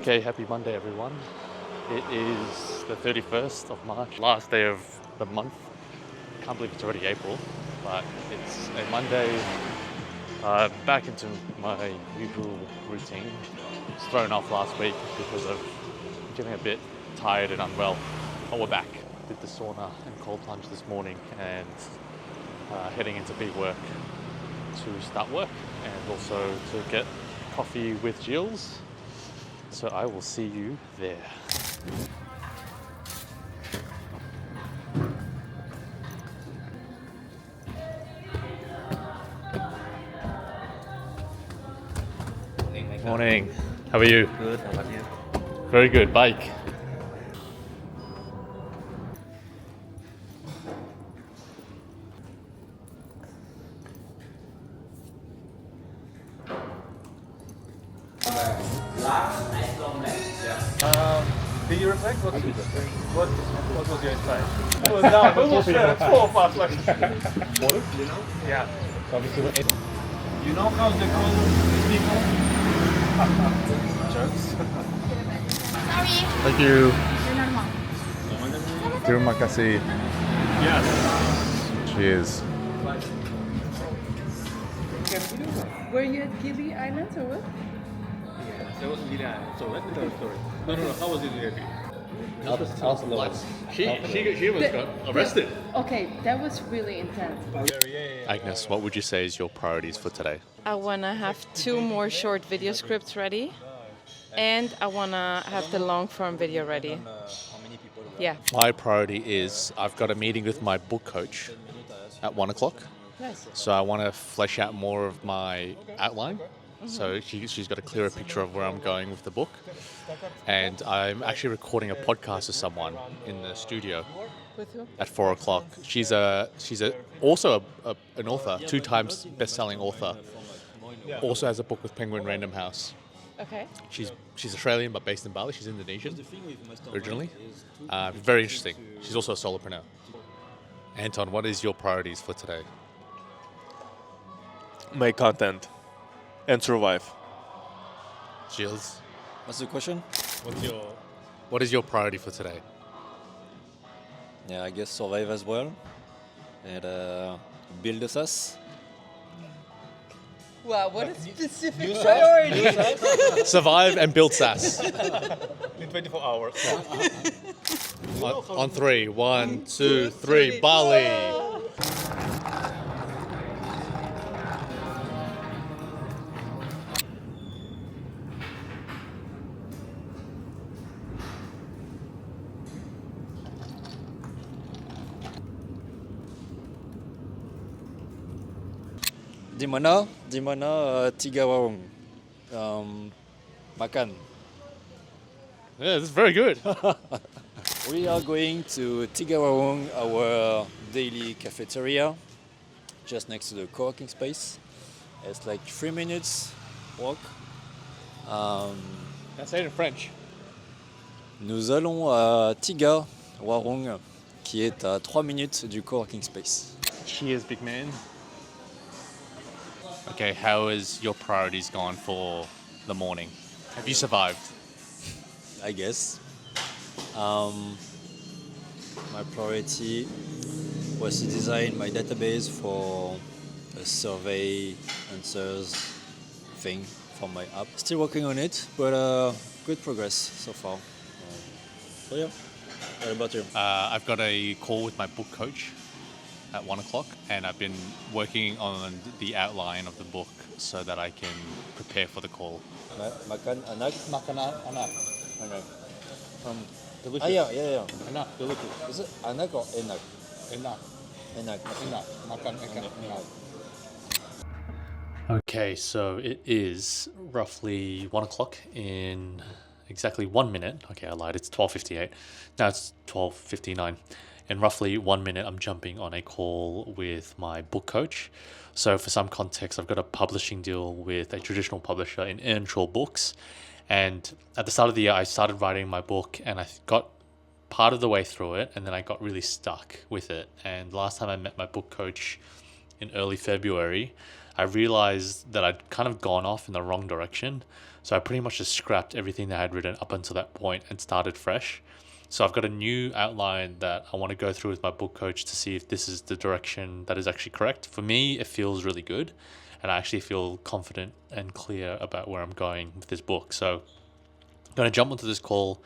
Okay, happy Monday everyone. It is the 31st of March, last day of the month. Can't believe it's already April, but it's a Monday. Back into my usual routine. It's thrown off last week because of getting a bit tired and unwell. But we're back. Did the sauna and cold plunge this morning and heading into big work to start work and also to get coffee with Jills. So I will see you there. Morning. How are you? Good, how about you? Very good. Bike. Did you reflect? What was your insight? It was down, almost there, 2 of us like. You know? Yeah. You know how they call people? Jerks. Sorry. Thank you. Normal. Terima kasih. Yes. Cheers. Were you at Gili Islands or what? Yes, I was in Nidra. So let me tell the story. No. How was it in Nidra? She was got arrested. Okay, that was really intense. Agnes, what would you say is your priorities for today? I want to have 2 more short video scripts ready, and I want to have the long form video ready. Yeah. My priority is I've got a meeting with my book coach at 1 o'clock. Nice. So I want to flesh out more of my outline. So she's got a clearer picture of where I'm going with the book. And I'm actually recording a podcast with someone in the studio With who? at 4 o'clock. She's also an author, 2 times best-selling author. Also has a book with Penguin Random House. Okay. She's Australian but based in Bali. She's Indonesian originally. Very interesting. She's also a solopreneur. Anton, what is your priorities for today? Make content and survive. Jills, What's the question? what is your priority for today? Yeah, I guess survive as well. And build a SaaS. Wow, what a specific priority. Survive and build SaaS. In 24 hours. on 3. 1, 2, 3. Bali. Di mana? 3 warung. Makan. Yeah, that's very good. We are going to 3 warung, our daily cafeteria, just next to the co-working space. It's like 3 minutes walk. That's it in French. Nous allons à Tiga Warung, qui est à 3 minutes du co-working space. Cheers, big man. Okay, how has your priorities gone for the morning? Have you survived? I guess. My priority was to design my database for a survey answers thing for my app. Still working on it, but good progress so far. So yeah. What about you? I've got a call with my book coach at 1 o'clock, and I've been working on the outline of the book so that I can prepare for the call. Makan anak? Makan anak. Anak. Delicious. Yeah. Anak, delicious. Is it anak or enak? Enak. Enak. Makan enak. Okay, so it is roughly 1 o'clock in exactly 1 minute. Okay, I lied. It's 12:58. Now it's 12:59. In roughly 1 minute, I'm jumping on a call with my book coach. So for some context, I've got a publishing deal with a traditional publisher in Earnshaw Books. And at the start of the year, I started writing my book and I got part of the way through it and then I got really stuck with it. And last time I met my book coach in early February, I realized that I'd kind of gone off in the wrong direction. So I pretty much just scrapped everything that I had written up until that point and started fresh. So I've got a new outline that I want to go through with my book coach to see if this is the direction that is actually correct. For me, it feels really good, and I actually feel confident and clear about where I'm going with this book. So I'm going to jump onto this call.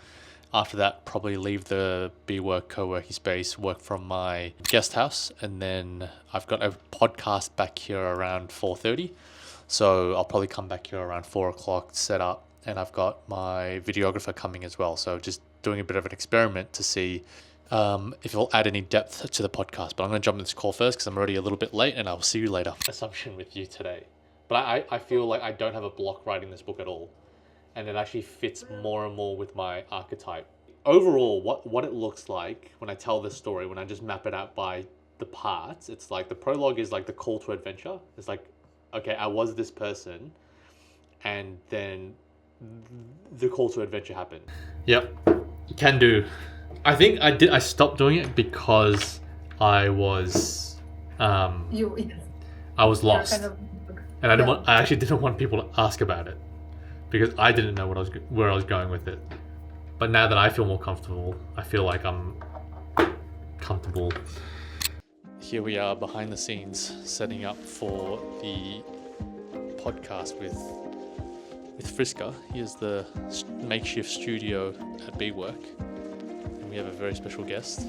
After that, probably leave the BeWork co-working space, work from my guest house, and then I've got a podcast back here around 4:30. So I'll probably come back here around 4 o'clock, set up, and I've got my videographer coming as well. So just doing a bit of an experiment to see if it'll add any depth to the podcast. But I'm going to jump into this call first because I'm already a little bit late, and I'll see you later. Assumption with you today. But I feel like I don't have a block writing this book at all. And it actually fits more and more with my archetype. Overall, what it looks like when I tell this story, when I just map it out by the parts, it's like the prologue is like the call to adventure. It's like, okay, I was this person, and then the call to adventure happened. Yep, can do. I think I stopped doing it because I was I was lost, and I actually didn't want people to ask about it because I didn't know where I was going with it. But now that I feel more comfortable, I feel like I'm comfortable. Here we are behind the scenes, setting up for the podcast with Friska. Here's the makeshift studio at BeWork, and we have a very special guest,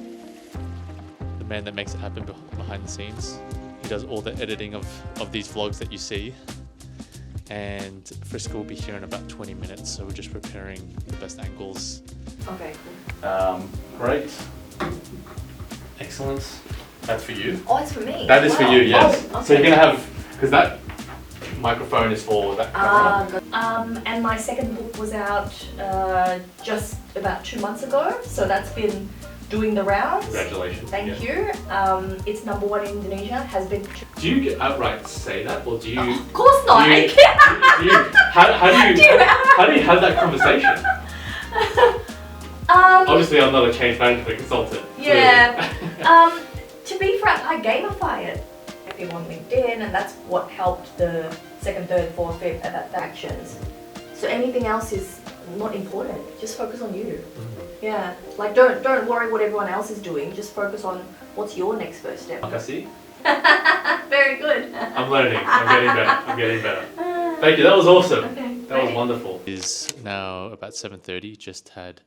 the man that makes it happen behind the scenes. He does all the editing of these vlogs that you see, and Friska will be here in about 20 minutes, so we're just preparing the best angles. Okay, cool. Great. Excellent. That's for you. Oh, it's for me. That is for you, yes. Oh, okay. So you're gonna have, because that microphone is for that camera. And my second book was out just about 2 months ago, so that's been doing the rounds. Congratulations. Thank you. It's #1 in Indonesia. Has been. Do you outright say that, or do you? Of course not. Do you how do you have that conversation? Obviously, I'm not a change management consultant. Yeah. To be frank, I gamify it. People on LinkedIn, and that's what helped the second, third, fourth, fifth actions. So anything else is not important. Just focus on you. Yeah. Like don't worry what everyone else is doing. Just focus on what's your next first step. I see. Very good. I'm learning. I'm getting better. Thank you. That was awesome. Okay, that was wonderful. It is now about 7:30. Just had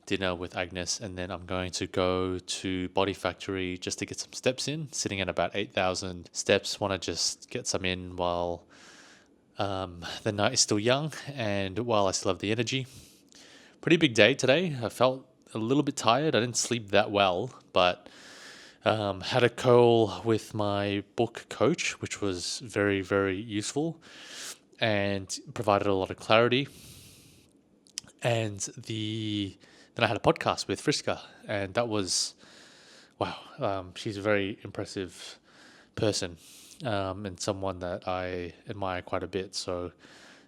dinner with Agnes, and then I'm going to go to Body Factory just to get some steps in, sitting at about 8,000 steps. Want to just get some in while the night is still young and while I still have the energy. Pretty big day today. I felt a little bit tired. I didn't sleep that well, but had a call with my book coach, which was very, very useful and provided a lot of clarity. And then I had a podcast with Friska, and that was, wow, she's a very impressive person and someone that I admire quite a bit. So,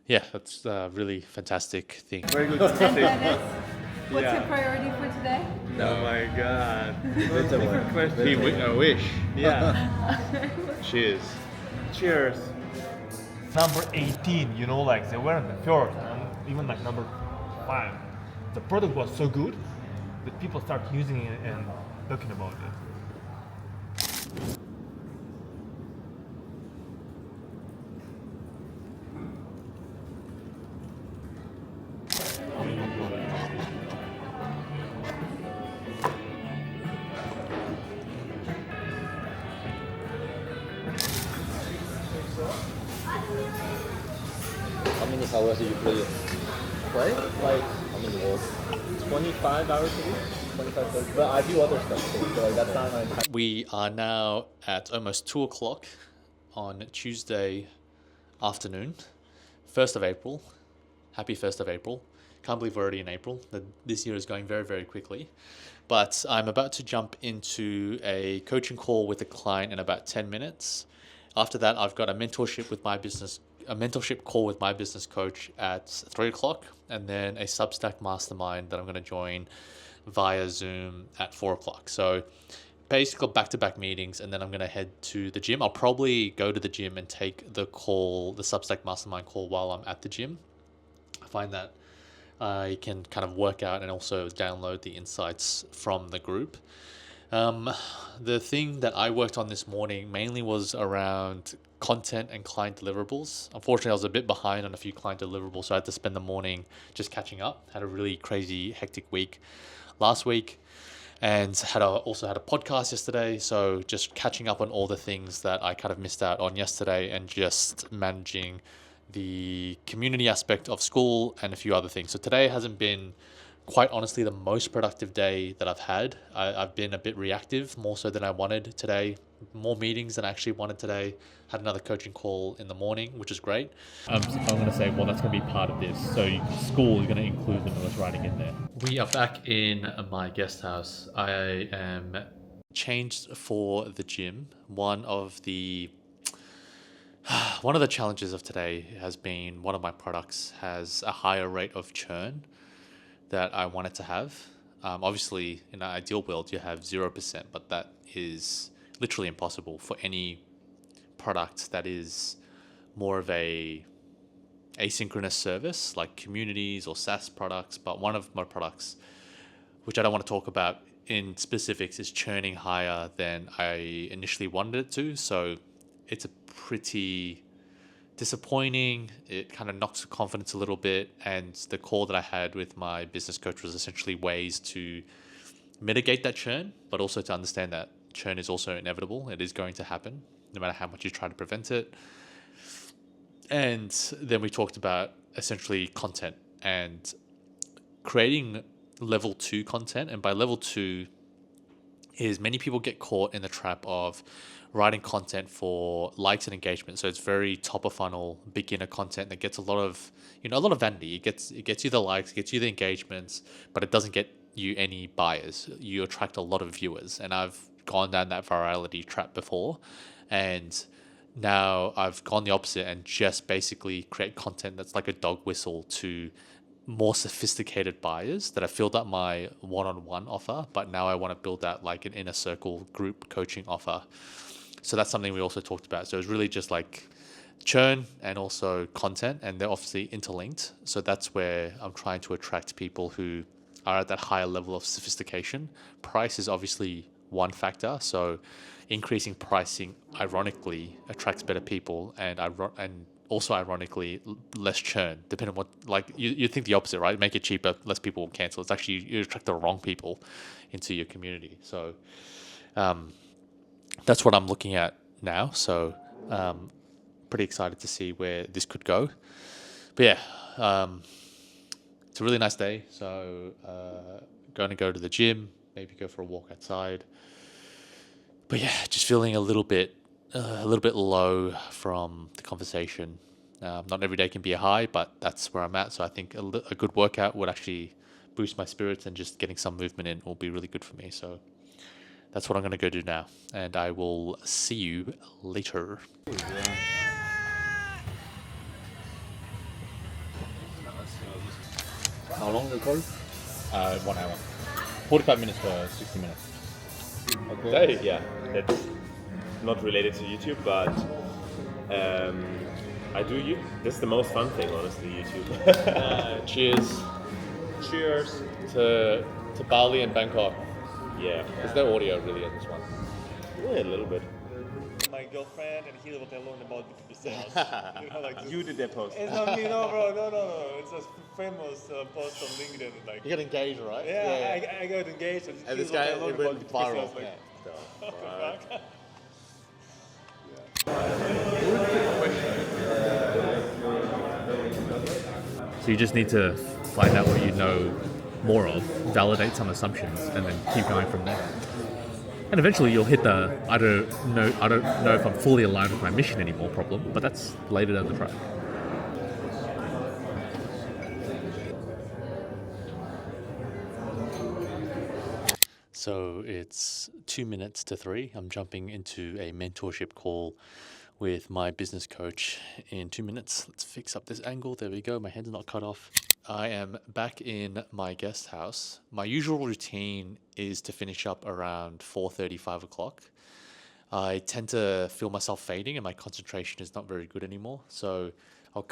yeah, that's a really fantastic thing. Very good. Dennis, what's your priority for today? Oh my god. Different question. I wish. Yeah. Cheers. Cheers. Number 18, you know, like they were in the third, and even like number 5. The product was so good that people start using it and talking about it. How many hours do you play? Like how many hours? 25 hours a week? 25, 30. But I do other stuff too, so like that's not my time. We are now at almost 2 o'clock on Tuesday afternoon, 1st of April. Happy 1st of April. Can't believe we're already in April. This year is going very, very quickly. But I'm about to jump into a coaching call with a client in about 10 minutes. After that, I've got a mentorship call with my business coach at 3 o'clock, and then a Substack mastermind that I'm going to join via Zoom at 4 o'clock. So basically back-to-back meetings, and then I'm going to head to the gym. I'll probably go to the gym and take the Substack mastermind call while I'm at the gym. I find that I can kind of work out and also download the insights from the group. The thing that I worked on this morning mainly was around content and client deliverables. Unfortunately, I was a bit behind on a few client deliverables, so I had to spend the morning just catching up. Had a really crazy, hectic week last week, and also had a podcast yesterday. So just catching up on all the things that I kind of missed out on yesterday, and just managing the community aspect of school and a few other things. So today hasn't been, quite honestly, the most productive day that I've had. I've been a bit reactive, more so than I wanted today. More meetings than I actually wanted today. Had another coaching call in the morning, which is great. I'm going to say, well, that's going to be part of this. So school is going to include the noise writing in there. We are back in my guest house. I am changed for the gym. One of the challenges of today has been one of my products has a higher rate of churn that I wanted to have. Obviously, in an ideal world, you have 0%, but that is literally impossible for any product that is more of a asynchronous service like communities or SaaS products. But one of my products, which I don't want to talk about in specifics, is churning higher than I initially wanted it to. So it's a pretty disappointing. It kind of knocks the confidence a little bit. And the call that I had with my business coach was essentially ways to mitigate that churn, but also to understand that churn is also inevitable. It is going to happen no matter how much you try to prevent it. And then we talked about essentially content and creating level 2 content. And by level 2 is many people get caught in the trap of writing content for likes and engagement. So it's very top of funnel, beginner content that gets a lot of vanity. It gets you the likes, gets you the engagements, but it doesn't get you any buyers. You attract a lot of viewers. And I've gone down that virality trap before. And now I've gone the opposite and just basically create content that's like a dog whistle to more sophisticated buyers that have filled up my one-on-one offer, but now I want to build that like an inner circle group coaching offer. So that's something we also talked about. So it's really just like churn and also content, and they're obviously interlinked. So that's where I'm trying to attract people who are at that higher level of sophistication. Price is obviously one factor. So increasing pricing, ironically, attracts better people, and also ironically less churn, depending on what, like you think the opposite, right? Make it cheaper, less people will cancel. It's actually, you attract the wrong people into your community. So that's what I'm looking at now. So pretty excited to see where this could go. But yeah, it's a really nice day. So going to go to the gym, maybe go for a walk outside. But yeah, just feeling a little bit low from the conversation. Not every day can be a high, but that's where I'm at. So I think a good workout would actually boost my spirits, and just getting some movement in will be really good for me. So that's what I'm going to go do now, and I will see you later. How long the call? 1 hour. 45 minutes for 60 minutes. Okay. Yeah, that's not related to YouTube, but I do you. That's the most fun thing, honestly, YouTube. Cheers. Cheers. To Bali and Bangkok. Yeah. There's no audio really on this one. Yeah, a little bit. My girlfriend, and he will learn about B2B sales. You did that post. It's not me, no, bro, no. It's a famous post on LinkedIn. Like, You got engaged, right? yeah. I got engaged, And this guy, it went viral. Yeah. So you just need to find out what you know more of, validate some assumptions, and then keep going from there. And eventually you'll hit the I don't know if I'm fully aligned with my mission anymore problem, but that's later down the track. So it's 2 minutes to 3. I'm jumping into a mentorship call with my business coach in 2 minutes. Let's fix up this angle. There we go. My head's not cut off. I am back in my guest house. My usual routine is to finish up around 4:30, 5 o'clock. I tend to feel myself fading and my concentration is not very good anymore. So I'll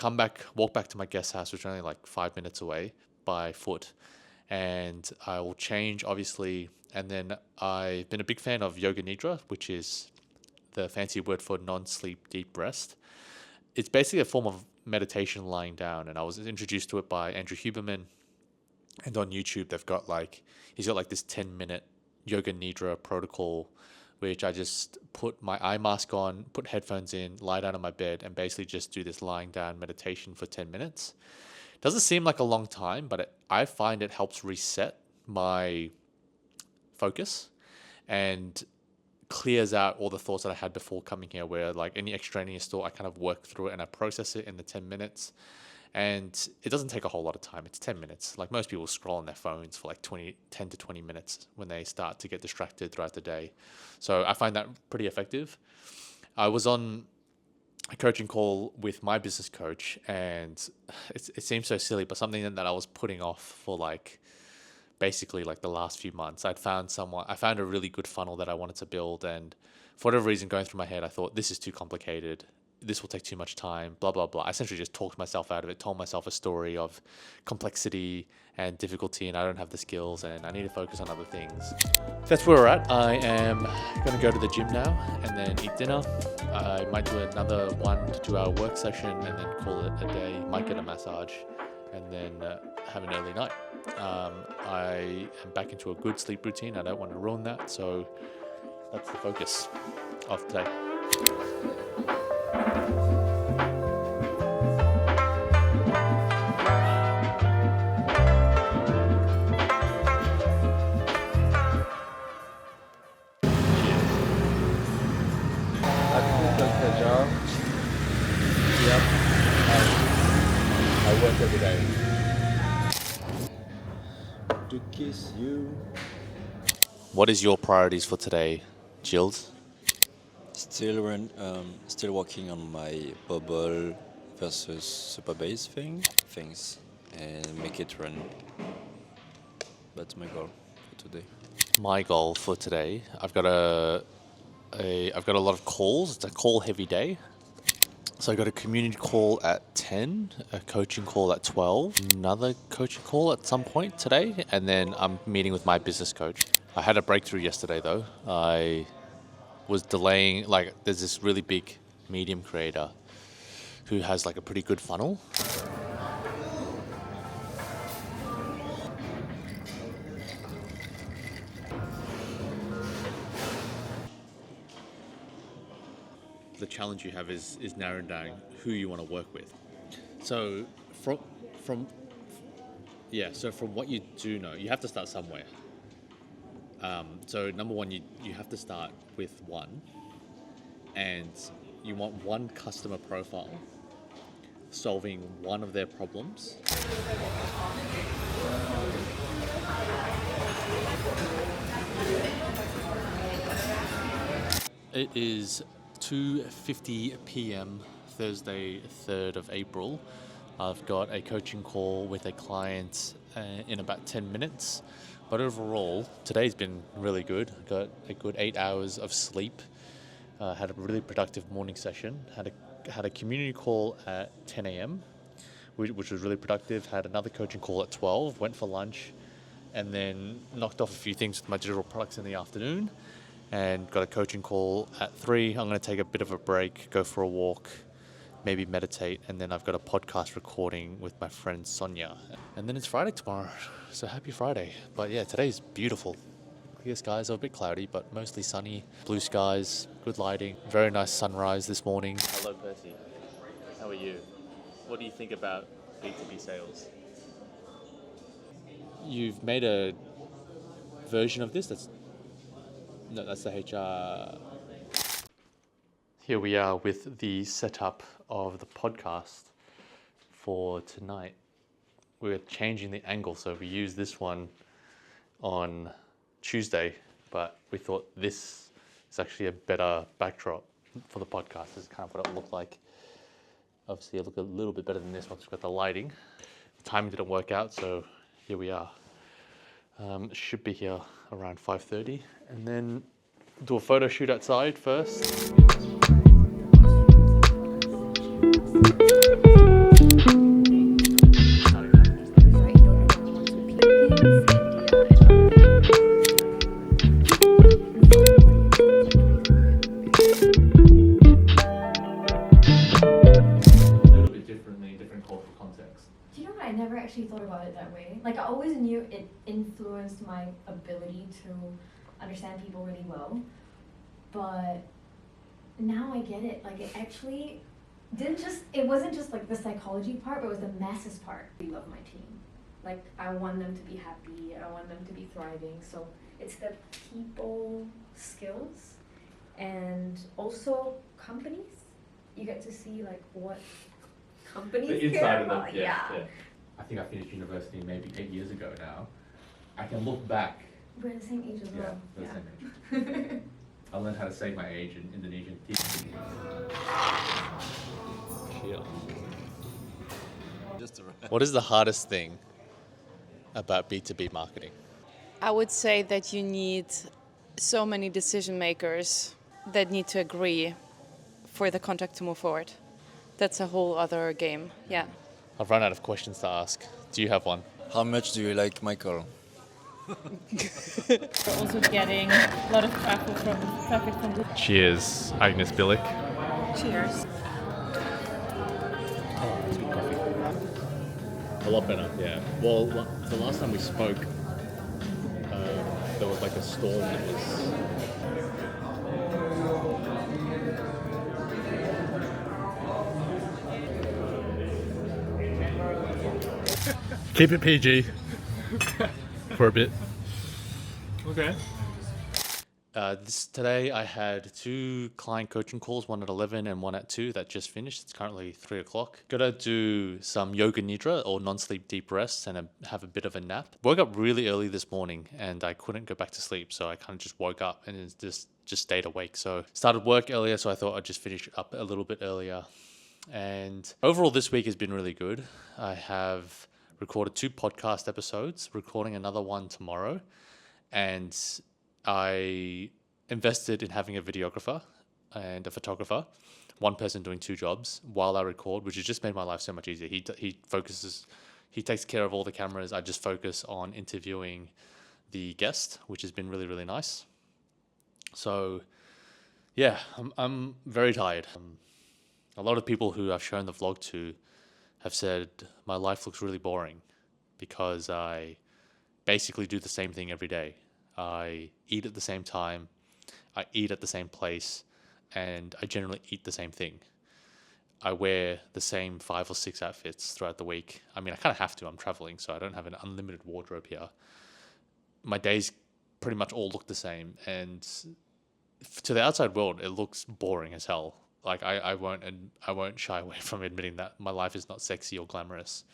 walk back to my guest house, which is only like 5 minutes away by foot. And I will change, obviously. And then I've been a big fan of Yoga Nidra, which is the fancy word for non-sleep deep rest. It's basically a form of meditation lying down. And I was introduced to it by Andrew Huberman. And on YouTube, he's got like this 10-minute Yoga Nidra protocol, which I just put my eye mask on, put headphones in, lie down on my bed, and basically just do this lying down meditation for 10 minutes. Doesn't seem like a long time, but I find it helps reset my focus and clears out all the thoughts that I had before coming here, where like any extraneous thought, I kind of work through it and I process it in the 10 minutes. And it doesn't take a whole lot of time. It's 10 minutes. Like most people scroll on their phones for like 10 to 20 minutes when they start to get distracted throughout the day. So I find that pretty effective. I was on a coaching call with my business coach, and it seems so silly, but something that I was putting off for like basically like the last few months. I found a really good funnel that I wanted to build, and for whatever reason going through my head, I thought this is too complicated. This will take too much time, blah, blah, blah. I essentially just talked myself out of it, told myself a story of complexity and difficulty, and I don't have the skills and I need to focus on other things. That's where we're at. I am going to go to the gym now and then eat dinner. I might do another 1 to 2 hour work session and then call it a day. Might get a massage and then have an early night. I am back into a good sleep routine. I don't want to ruin that. So that's the focus of today. Job. Yep. I work every day. To kiss you. What is your priorities for today, Gilles? Still working on my bubble versus super base things and make it run. That's my goal for today. My goal for today, I've got a lot of calls. It's a call heavy day. So I got a community call at 10, a coaching call at 12, another coaching call at some point today, and then I'm meeting with my business coach. I had a breakthrough yesterday though. I was delaying, there's this really big medium creator who has like a pretty good funnel. The challenge you have is narrowing down who you want to work with. So from what you do know, you have to start somewhere. So number one, you have to start with one, and you want one customer profile solving one of their problems. It is 2:50 p.m. Thursday, 3rd of April. I've got a coaching call with a client in about 10 minutes. But overall, today's been really good. I got a good 8 hours of sleep. Had a really productive morning session. Had a community call at 10 a.m., which was really productive. Had another coaching call at 12. Went for lunch, and then knocked off a few things with my digital products in the afternoon. And got a coaching call at 3. I'm going to take a bit of a break, go for a walk, maybe meditate, and then I've got a podcast recording with my friend Sonia. And then it's Friday tomorrow, so happy Friday. But yeah, today's beautiful. Clear skies, are a bit cloudy, but mostly sunny. Blue skies, good lighting, very nice sunrise this morning. Hello Percy, how are you? What do you think about B2B sales? You've made a version of this that's the HR. Here we are with the setup of the podcast for tonight. We're changing the angle, so we used this one on Tuesday, but we thought this is actually a better backdrop for the podcast. This is kind of what it looked like. Obviously, it looked a little bit better than this once we've got the lighting. timing didn't work out, so here we are. Should be here around 5:30, and then do a photo shoot outside first. I never actually thought about it that way. Like, I always knew it influenced my ability to understand people really well, but now I get it. Like, it wasn't just like the psychology part, but it was the masses part. I love my team. Like, I want them to be happy, I want them to be thriving. So it's the people skills, and also companies. You get to see like what companies The inside care of them, about. yeah. I think I finished university maybe 8 years ago now. I can look back. We're the same age as well. We're the same age. I learned how to say my age in Indonesian. What is the hardest thing about B2B marketing? I would say that you need so many decision makers that need to agree for the contract to move forward. That's a whole other game, yeah. I've run out of questions to ask. Do you have one? How much do you like Michael? We're also getting a lot of traffic from Google. Cheers, Agnes Billick. Cheers. Oh, that's good coffee. A lot better, yeah. Well, the last time we spoke, there was like a storm that was... Keep it PG for a bit. Okay. Today I had 2 client coaching calls, one at 11 and one at 2 that just finished. It's currently 3 o'clock. Gotta do some yoga nidra or non-sleep deep rests and have a bit of a nap. Woke up really early this morning and I couldn't go back to sleep, so I kind of just woke up and just stayed awake. So started work earlier, so I thought I'd just finish up a little bit earlier. And overall this week has been really good. I have recorded 2 podcast episodes, recording another one tomorrow, and I invested in having a videographer and a photographer, one person doing 2 jobs while I record, which has just made my life so much easier. He takes care of all the cameras. I just focus on interviewing the guest, which has been really, really nice. So yeah, I'm very tired. A lot of people who I've shown the vlog to have said my life looks really boring because I basically do the same thing every day. I eat at the same time, I eat at the same place, and I generally eat the same thing. I wear the same 5 or 6 outfits throughout the week. I mean, I kind of have to, I'm traveling, so I don't have an unlimited wardrobe here. My days pretty much all look the same, and to the outside world, it looks boring as hell. Like I won't shy away from admitting that my life is not sexy or glamorous.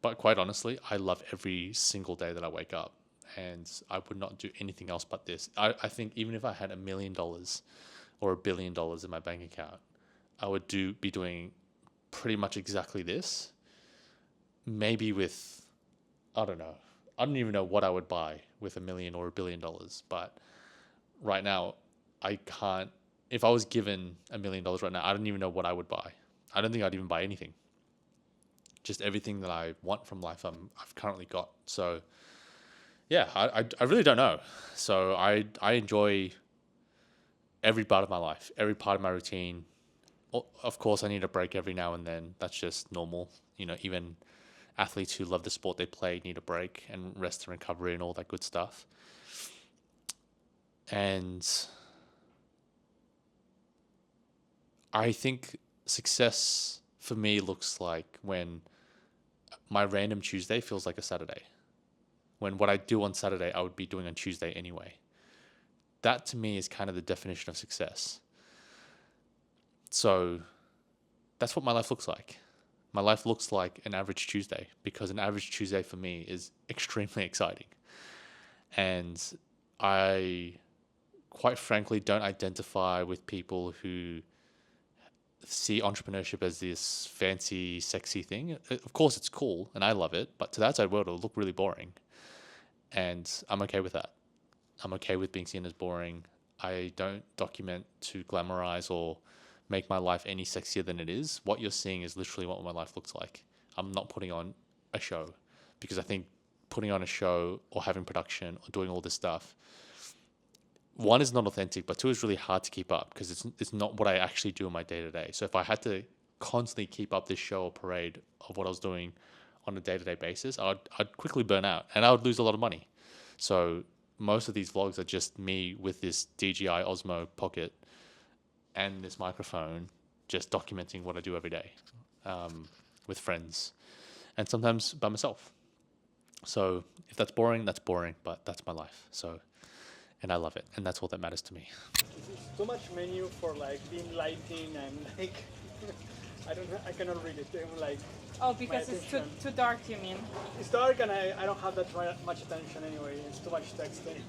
But quite honestly, I love every single day that I wake up, and I would not do anything else but this. I think even if I had $1 million or $1 billion in my bank account, I would be doing pretty much exactly this. Maybe with, I don't know. I don't even know what I would buy with $1 million or $1 billion. But right now, I can't. If I was given $1 million right now, I don't even know what I would buy. I don't think I'd even buy anything. Just everything that I want from life, I've currently got. So, yeah, I really don't know. So I enjoy every part of my life, every part of my routine. Of course, I need a break every now and then. That's just normal. You know, even athletes who love the sport they play need a break and rest and recovery and all that good stuff. And I think success for me looks like when my random Tuesday feels like a Saturday. When what I do on Saturday, I would be doing on Tuesday anyway. That to me is kind of the definition of success. So that's what my life looks like. My life looks like an average Tuesday because an average Tuesday for me is extremely exciting. And I, quite frankly, don't identify with people who see entrepreneurship as this fancy, sexy thing. Of course, it's cool and I love it, but to the outside world, it'll look really boring. And I'm okay with that. I'm okay with being seen as boring. I don't document to glamorize or make my life any sexier than it is. What you're seeing is literally what my life looks like. I'm not putting on a show, because I think putting on a show or having production or doing all this stuff, one, is not authentic, but two, is really hard to keep up because it's not what I actually do in my day-to-day. So if I had to constantly keep up this show or parade of what I was doing on a day-to-day basis, I'd quickly burn out and I would lose a lot of money. So most of these vlogs are just me with this DJI Osmo Pocket and this microphone, just documenting what I do every day with friends and sometimes by myself. So if that's boring, but that's my life. So, and I love it, and that's all that matters to me. Too much menu for like dim lighting and like I cannot read it. I'm like, Oh, because it's too dark, you mean? it's dark and I don't have that much attention anyway. It's too much texting.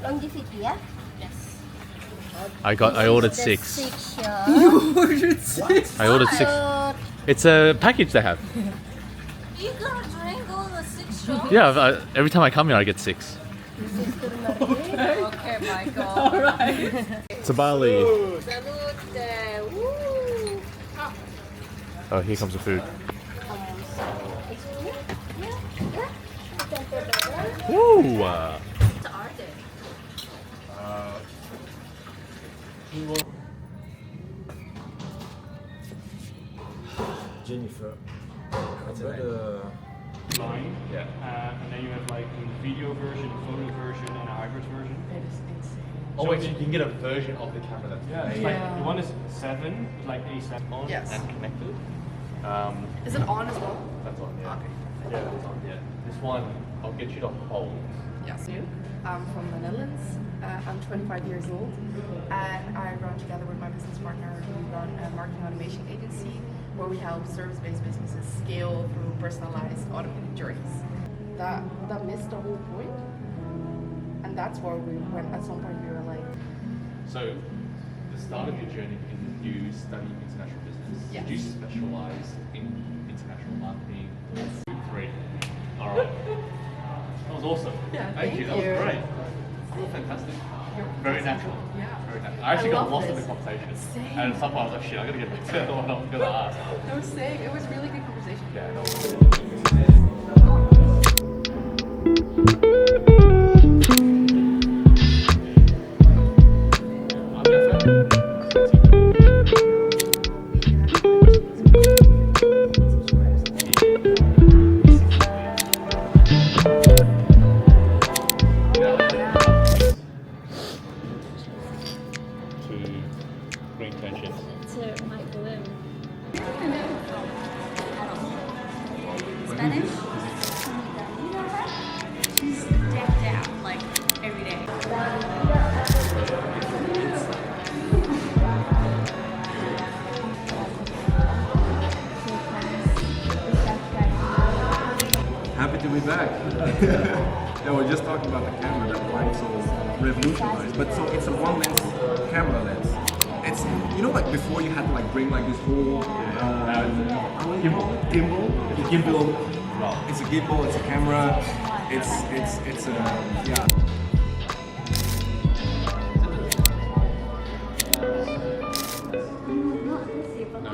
Longevity, yeah? Yes. I ordered 6. 6 here. I ordered 6. It's a package they have. You gonna drink all the 6 shots? Yeah, every time I come here, I get 6. Okay, Michael. All right. To Bali. Salute. Woo. Oh, here comes the food. Woo! Jennifer. Line. Yeah. And then you have like a video version, a photo version, and a hybrid version. That is insane. Oh wait, so you can get a version of the camera that's It's like the one is 7, like A7 on Yes. and connected. Is it on as well? That's on, yeah. Okay. Yeah, it's on, yeah. This one, I'll get you to hold. Yes. I'm from the Netherlands. I'm 25 years old, and I run together with my business partner. We run a marketing automation agency where we help service-based businesses scale through personalized, automated journeys. That missed the whole point, and that's where when at some point we were like. So, the start of your journey, you study international business. Yes. Did you specialize in international marketing? Yes. 3. All right. That was awesome. Yeah, Thank you. That was great. You were fantastic. Very natural. Yeah. Very natural. I actually got love lost in this. the conversation. Same. And at some point I was like, shit, I gotta get back to what I was gonna ask. I was saying it was really good conversation. Yeah, no. To my balloon. Spanish? You know her? She's decked out like every day. Happy to be back. Yeah, we're just talking about the camera that Bali so revolutionized. But so it's a one lens camera lens. It's, you know, like before you had to like bring like this whole gimbal. It's a gimbal. It's a gimbal. It's a camera. It's a yeah.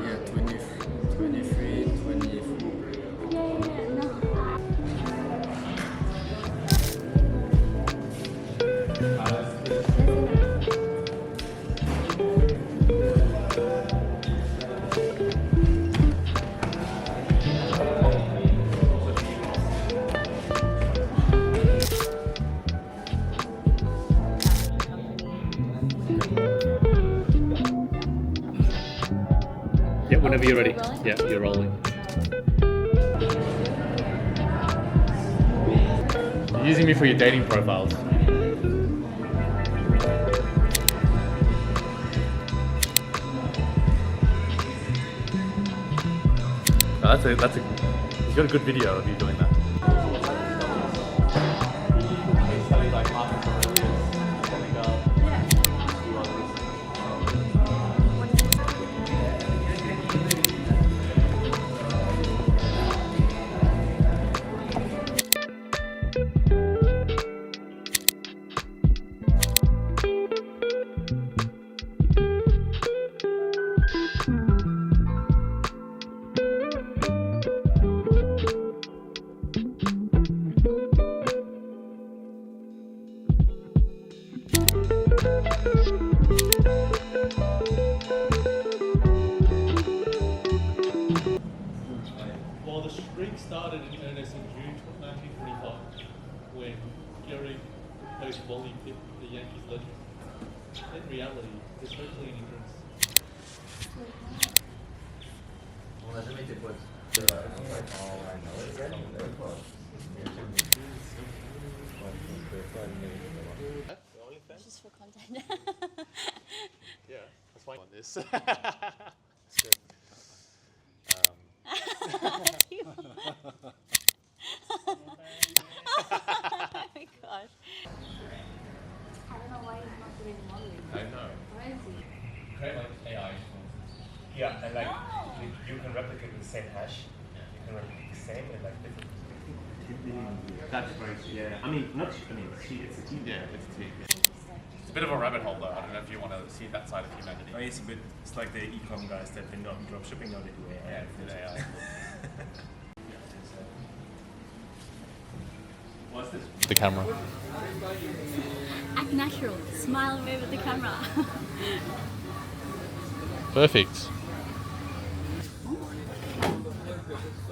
Yeah, 23, 24. Yeah, whenever you're ready. Yeah, you're rolling. You're using me for your dating profiles. No, that's a. He's got a good video of you doing that. started in earnest in June 1925 when Gary host Bali hit the Yankees legend. In reality, there's no clean entrance. On n'a jamais été potes. Just for content. Yeah, that's fine on this. Oh my gosh. I don't know why he's not doing modeling. I know. Where is he? Create like AI. Yeah, and like you can replicate the same hash. You can replicate the same and like different. That's right. Yeah. I mean, not. I mean, it's a team. Yeah, it's a team. It's a bit of a rabbit hole though. I don't know if you want to see that side of humanity. Oh, it's a bit. It's like the e-com guys that been on drop shipping now they do AI. Yeah, it's AI. What's this? The camera. Act natural. Smile away with the camera. Perfect.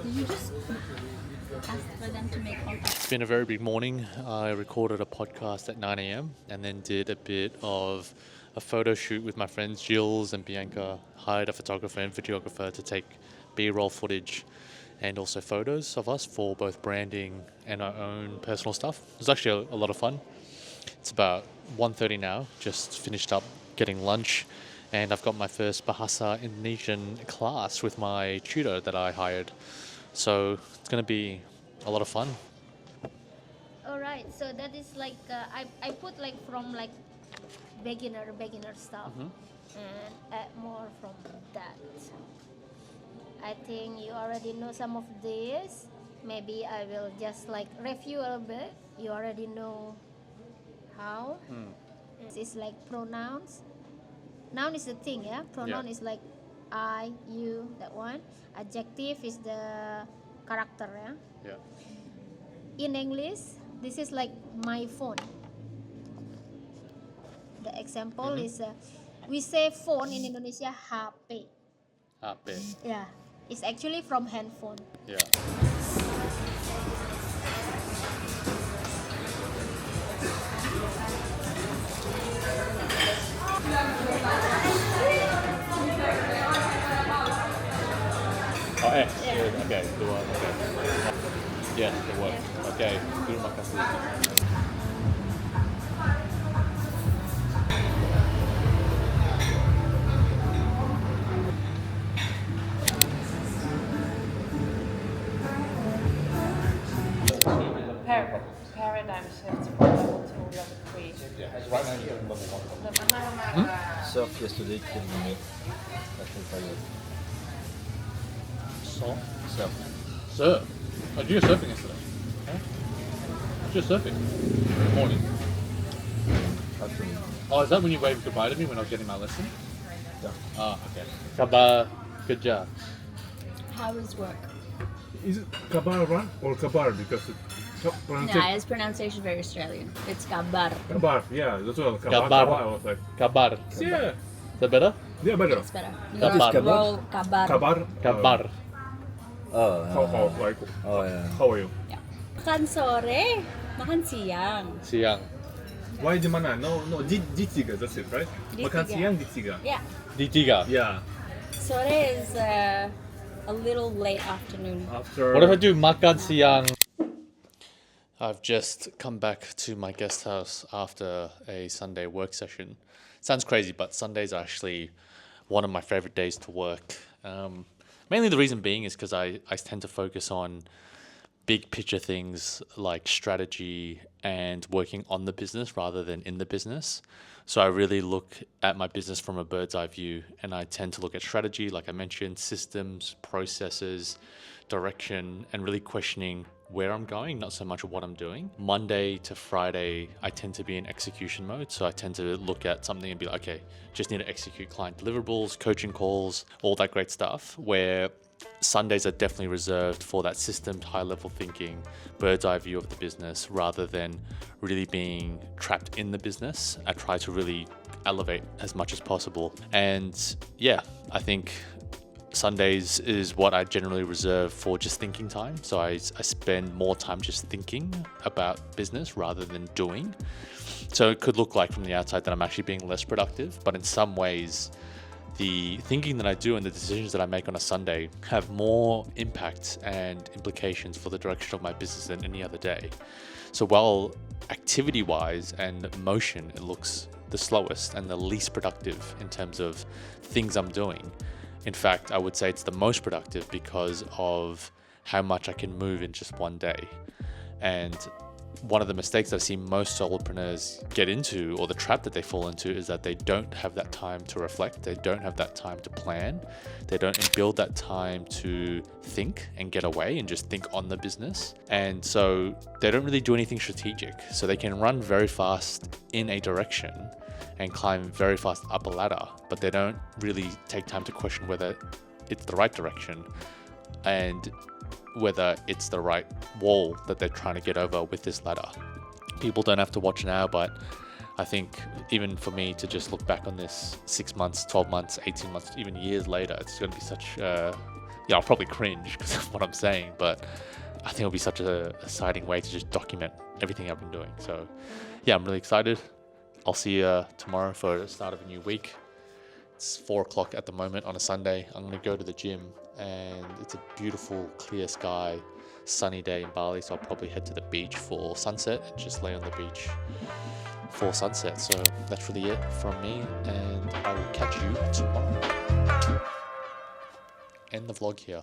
Did you just ask for them to make content? It's been a very big morning. I recorded a podcast at 9 a.m. and then did a bit of a photo shoot with my friends Jules and Bianca. Hired a photographer and videographer to take B-roll footage and also photos of us for both branding and our own personal stuff. It was actually a lot of fun. It's about 1:30 now, just finished up getting lunch, and I've got my first Bahasa Indonesian class with my tutor that I hired. So it's going to be a lot of fun. Alright, so that is like I put like from like beginner stuff and add more from that. I think you already know some of this. Maybe I will just like review a little bit. You already know how. It's like pronouns. Noun is the thing, yeah? Pronoun is like I, you, that one. Adjective is the character, yeah? Yeah. In English, this is like my phone. The example is, we say phone in Indonesia, HP. HP. Yeah, it's actually from handphone. Yeah. Oh, X. Yeah. Okay, the one. Okay. Yes, it works. Okay, terima kasih. Paradigm shifts from level 2 to level 3. Yeah, right now you're in level 1. Surf yesterday killed me. I feel tired. Surf? Surf. Surf? Oh, did you go surfing yesterday? Huh? Did you go surfing? In the morning? Afternoon. Oh, is that when you waved goodbye to me when I was getting my lesson? Yeah. Ah, okay. Kabar kerja. How is work? Is it Kabar or Kabar? Because Nah, its pronunciation is very Australian. It's kabar. Kabar, yeah, that's what Kabar. I was like. Kabar. Yeah. Is that better? Yeah, better. It's better. You Kabar. gotta roll kabar. Kabar. Kabar. How like? Oh yeah. How are you? Yeah. Makan sore, makan siang. Siang. Why di mana? No, di tiga. That's it, right? Di Makan tiga. siang di tiga. Yeah. Di tiga. Yeah. Sore is a little late afternoon. After. What if I do makan siang? I've just come back to my guest house after a Sunday work session. Sounds crazy, but Sundays are actually one of my favorite days to work. Mainly the reason being is because I tend to focus on big picture things like strategy and working on the business rather than in the business. So I really look at my business from a bird's eye view, and I tend to look at strategy, like I mentioned, systems, processes, direction, and really questioning where I'm going, not so much what I'm doing. Monday to Friday, I tend to be in execution mode. So I tend to look at something and be like, okay, just need to execute client deliverables, coaching calls, all that great stuff, where Sundays are definitely reserved for that systemed high level thinking, bird's eye view of the business, rather than really being trapped in the business. I try to really elevate as much as possible. And yeah, I think Sundays is what I generally reserve for just thinking time. So I spend more time just thinking about business rather than doing. So it could look like from the outside that I'm actually being less productive, but in some ways, the thinking that I do and the decisions that I make on a Sunday have more impact and implications for the direction of my business than any other day. So while activity-wise and motion, it looks the slowest and the least productive in terms of things I'm doing, in fact, I would say it's the most productive because of how much I can move in just one day. And one of the mistakes that I see most solopreneurs get into, or the trap that they fall into, is that they don't have that time to reflect. They don't have that time to plan. They don't build that time to think and get away and just think on the business. And so they don't really do anything strategic. So they can run very fast in a direction and climb very fast up a ladder, but they don't really take time to question whether it's the right direction and whether it's the right wall that they're trying to get over with this ladder. People don't have to watch now, but I think even for me to just look back on this 6 months, 12 months, 18 months, even years later, it's going to be such, I'll probably cringe because of what I'm saying, but I think it'll be such a exciting way to just document everything I've been doing. So yeah, I'm really excited. I'll see you tomorrow for the start of a new week. It's 4 o'clock at the moment on a Sunday. I'm going to go to the gym, and it's a beautiful, clear sky, sunny day in Bali. So I'll probably head to the beach for sunset and just lay on the beach for sunset. So that's really it from me, and I will catch you tomorrow. End the vlog here.